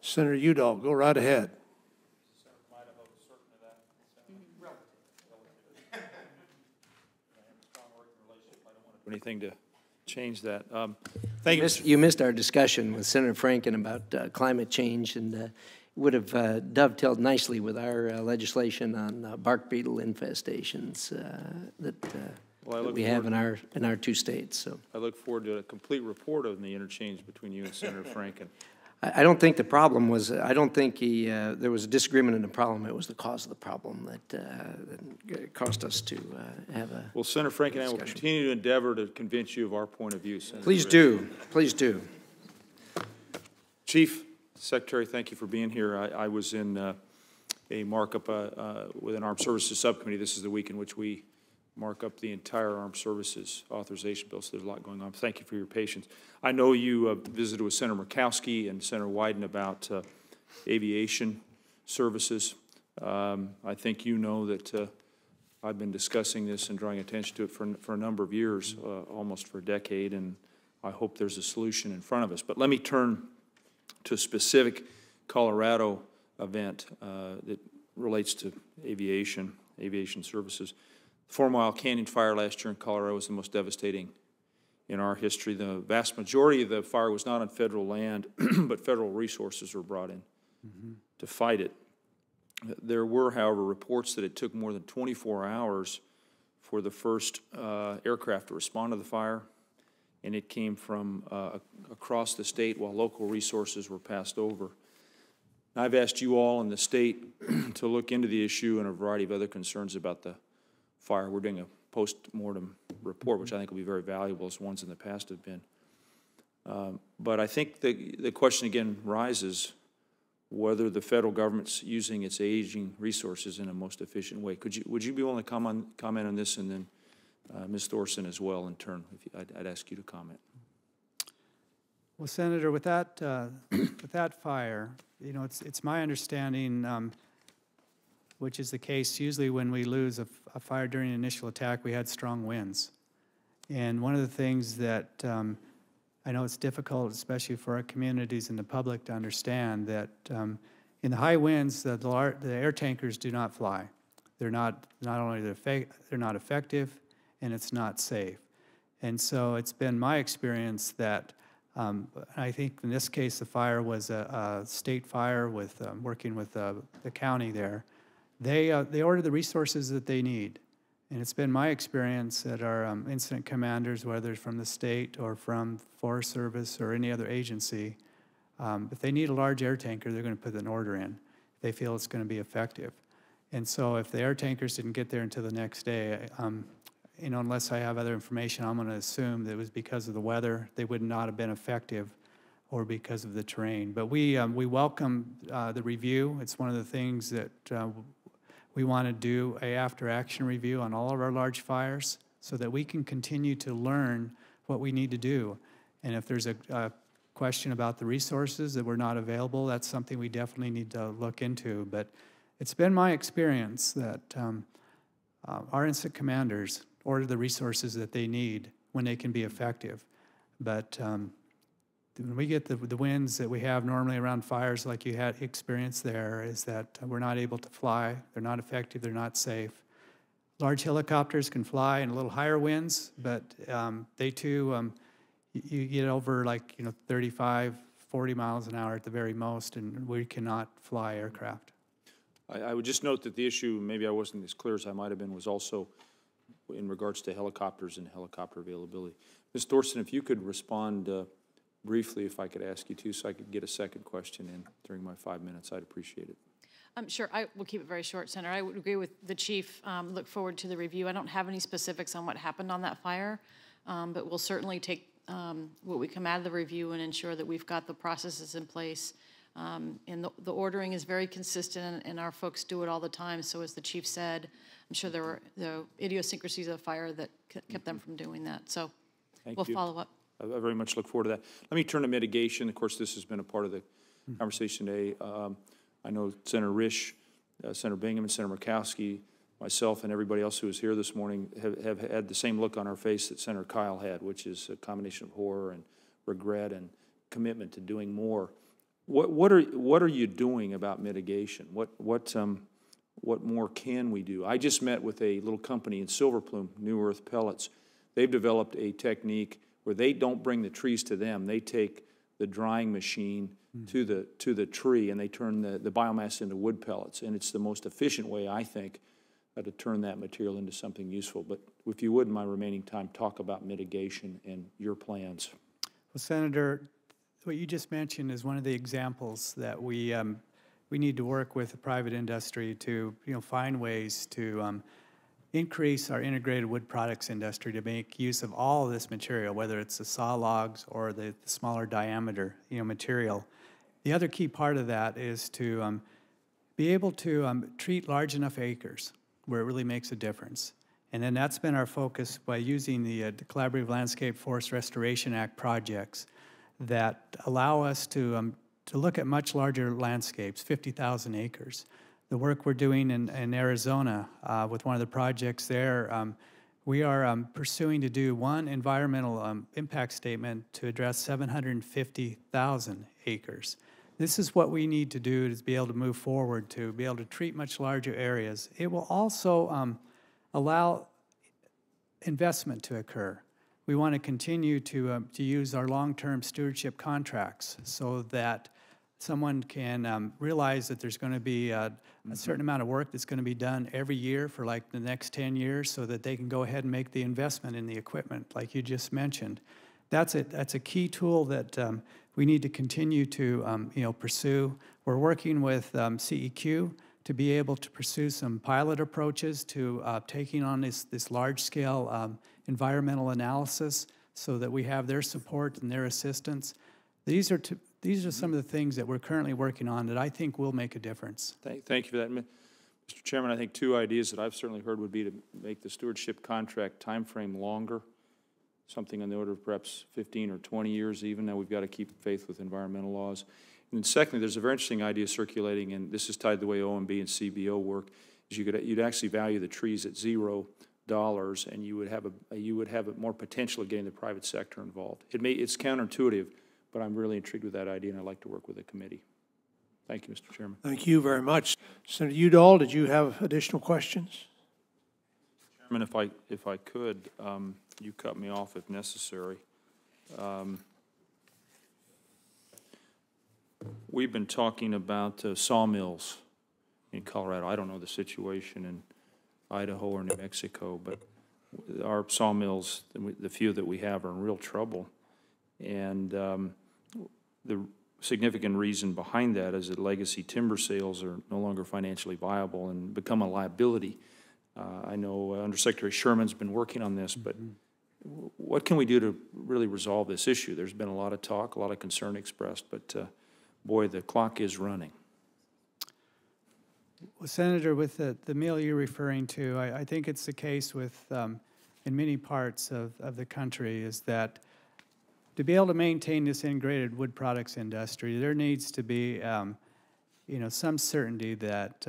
Senator Udall, go right ahead. Anything to change that. Thank you. You missed our discussion with Senator Franken about climate change, and would have dovetailed nicely with our legislation on bark beetle infestations that we have in our two states. So I look forward to a complete report of the interchange between you and Senator Franken. I don't think the problem was, I don't think there was a disagreement in the problem. It was the cause of the problem that caused us to have a Well, Senator Franken and I will continue to endeavor to convince you of our point of view, Senator. Please do. Please do. Chief, Secretary, thank you for being here. I was in a markup with an Armed Services Subcommittee. This is the week in which we mark up the entire Armed Services Authorization Bill, so there's a lot going on. Thank you for your patience. I know you visited with Senator Murkowski and Senator Wyden about aviation services. I think you know that I've been discussing this and drawing attention to it for a number of years, almost for a decade, and I hope there's a solution in front of us. But let me turn to a specific Colorado event that relates to aviation services. The Fourmile Canyon fire last year in Colorado was the most devastating in our history. The vast majority of the fire was not on federal land, but federal resources were brought in to fight it. There were, however, reports that it took more than 24 hours for the first aircraft to respond to the fire, and it came from across the state while local resources were passed over. I've asked you all in the state to look into the issue and a variety of other concerns about the fire. We're doing a post-mortem report, which I think will be very valuable, as ones in the past have been. But I think the question again rises whether the federal government's using its aging resources in a most efficient way. Would you be willing to comment on this, and then Ms. Thorson as well in turn? I'd ask you to comment. Well, Senator, with that fire, you know, it's my understanding, which is the case usually when we lose a fire during an initial attack, we had strong winds. And one of the things that I know it's difficult, especially for our communities and the public, to understand that in the high winds, the air tankers do not fly. They're not only they're not effective, and it's not safe. And so it's been my experience that I think in this case the fire was a state fire with working with the county there. They order the resources that they need. And it's been my experience that our incident commanders, whether it's from the state or from Forest Service or any other agency, if they need a large air tanker, they're going to put an order in if they feel it's going to be effective. And so if the air tankers didn't get there until the next day, you know, unless I have other information, I'm going to assume that it was because of the weather. They would not have been effective, or because of the terrain. But we welcome the review. It's one of the things that we want to do a after-action review on all of our large fires so that we can continue to learn what we need to do. And if there's a question about the resources that were not available, that's something we definitely need to look into. But it's been my experience that our incident commanders order the resources that they need when they can be effective. But when we get the winds that we have normally around fires like you had experienced there, is that we're not able to fly, they're not effective, they're not safe. Large helicopters can fly in a little higher winds, but they too, you get over like 35, 40 miles an hour at the very most, and we cannot fly aircraft. I would just note that the issue, maybe I wasn't as clear as I might have been, was also in regards to helicopters and helicopter availability. Ms. Thorson, if you could respond briefly, if I could ask you to, so I could get a second question in during my 5 minutes, I'd appreciate it. Sure, I will keep it very short, Senator. I would agree with the Chief. Look forward to the review. I don't have any specifics on what happened on that fire, but we'll certainly take what we come out of the review and ensure that we've got the processes in place. And the ordering is very consistent, and our folks do it all the time. So as the Chief said, I'm sure there were the idiosyncrasies of the fire that kept them from doing that. So we'll follow up. I very much look forward to that. Let me turn to mitigation. Of course, this has been a part of the conversation today. I know Senator Risch, Senator Bingham, and Senator Murkowski, myself, and everybody else who was here this morning have had the same look on our face that Senator Kyle had, which is a combination of horror and regret and commitment to doing more. What are you doing about mitigation? What more can we do? I just met with a little company in Silver Plume, New Earth Pellets. They've developed a technique where they don't bring the trees to them. They take the drying machine to the tree, and they turn the biomass into wood pellets. And it's the most efficient way, I think, to turn that material into something useful. But if you would, in my remaining time, talk about mitigation and your plans. Well, Senator, what you just mentioned is one of the examples that we need to work with the private industry to find ways to increase our integrated wood products industry to make use of all of this material, whether it's the saw logs or the smaller diameter material. The other key part of that is to be able to treat large enough acres where it really makes a difference. And then that's been our focus by using the Collaborative Landscape Forest Restoration Act projects that allow us to look at much larger landscapes, 50,000 acres. The work we're doing in Arizona with one of the projects there, we are pursuing to do one environmental impact statement to address 750,000 acres. This is what we need to do to be able to move forward, to be able to treat much larger areas. It will also allow investment to occur. We want to continue to use our long-term stewardship contracts so that someone can realize that there's going to be a certain amount of work that's going to be done every year for like the next 10 years so that they can go ahead and make the investment in the equipment like you just mentioned. That's a key tool that we need to continue to pursue. We're working with CEQ to be able to pursue some pilot approaches to taking on this large-scale environmental analysis so that we have their support and their assistance. These are some of the things that we're currently working on that I think will make a difference. Thank you for that. Mr. Chairman, I think two ideas that I've certainly heard would be to make the stewardship contract time frame longer, something on the order of perhaps 15 or 20 years even. Now we've got to keep faith with environmental laws. And then secondly, there's a very interesting idea circulating, and this is tied to the way OMB and CBO work, is you'd actually value the trees at $0, and you would have a more potential of getting the private sector involved. It's counterintuitive, but I'm really intrigued with that idea, and I'd like to work with the committee. Thank you, Mr. Chairman. Thank you very much. Senator Udall, did you have additional questions? Chairman, if I could, you cut me off if necessary. We've been talking about sawmills in Colorado. I don't know the situation in Idaho or New Mexico, but our sawmills, the few that we have, are in real trouble. And the significant reason behind that is that legacy timber sales are no longer financially viable and become a liability. I know Undersecretary Sherman's been working on this, but what can we do to really resolve this issue? There's been a lot of talk, a lot of concern expressed, but boy, the clock is running. Well, Senator, with the mill you're referring to, I think it's the case with, in many parts of the country, is that to be able to maintain this integrated wood products industry, there needs to be, some certainty that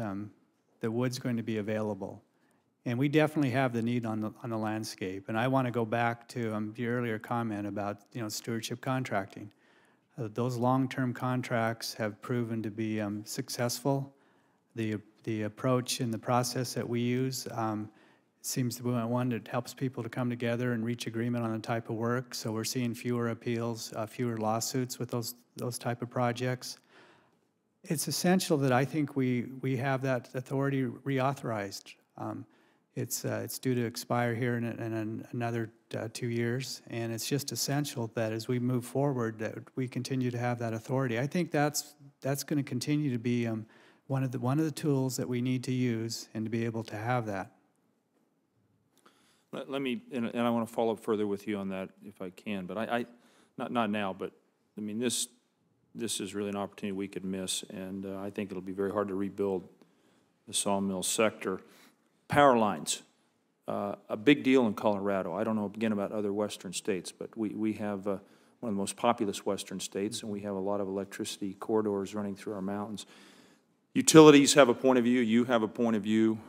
the wood's going to be available. And we definitely have the need on the landscape. And I want to go back to your earlier comment about stewardship contracting. Those long-term contracts have proven to be successful. The approach and the process that we use seems to be one that helps people to come together and reach agreement on the type of work. So we're seeing fewer appeals, fewer lawsuits with those type of projects. It's essential that I think we have that authority reauthorized. It's due to expire here in another 2 years, and it's just essential that as we move forward that we continue to have that authority. I think that's going to continue to be one of the tools that we need to use and to be able to have that. Let me, and I want to follow up further with you on that if I can, but I not now, but I mean this is really an opportunity we could miss, and I think it'll be very hard to rebuild the sawmill sector. Power lines, a big deal in Colorado. I don't know again about other western states, but we have one of the most populous western states, and we have a lot of electricity corridors running through our mountains. Utilities have a point of view. You have a point of view.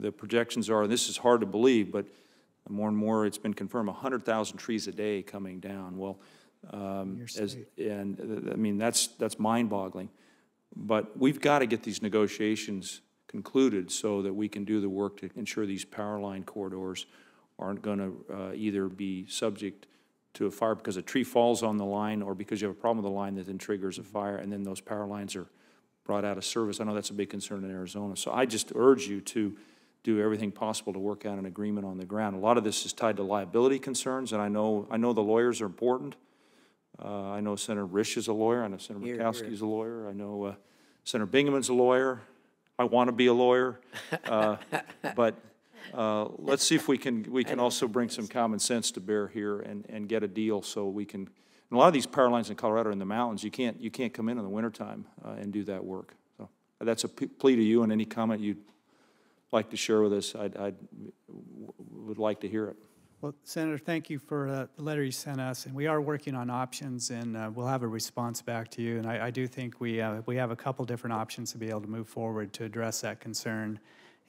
The projections are, and this is hard to believe, but more and more it's been confirmed, 100,000 trees a day coming down. Well, I mean, that's mind-boggling. But we've got to get these negotiations concluded so that we can do the work to ensure these power line corridors aren't going to either be subject to a fire because a tree falls on the line or because you have a problem with the line that then triggers a fire, and then those power lines are brought out of service. I know that's a big concern in Arizona. So I just urge you to do everything possible to work out an agreement on the ground. A lot of this is tied to liability concerns, and I know the lawyers are important. I know Senator Risch is a lawyer. I know Senator Murkowski is a lawyer. I know Senator Bingaman's a lawyer. I want to be a lawyer. But let's see if we can also bring some common sense to bear here and get a deal so we can. And a lot of these power lines in Colorado are in the mountains. You can't come in the wintertime and do that work. So that's a plea to you, and any comment you'd like to share with us, I would like to hear it. Well, Senator, thank you for the letter you sent us, and we are working on options, and we'll have a response back to you. And I do think we have a couple different options to be able to move forward to address that concern,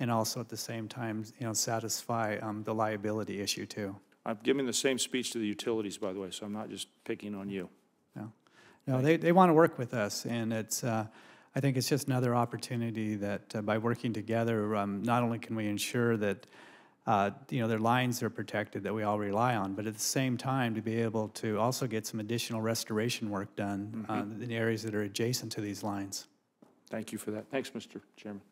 and also at the same time, satisfy the liability issue too. I'm giving the same speech to the utilities, by the way, so I'm not just picking on you. No, they want to work with us, and it's. I think it's just another opportunity that by working together, not only can we ensure that their lines are protected that we all rely on, but at the same time to be able to also get some additional restoration work done in areas that are adjacent to these lines. Thank you for that. Thanks, Mr. Chairman.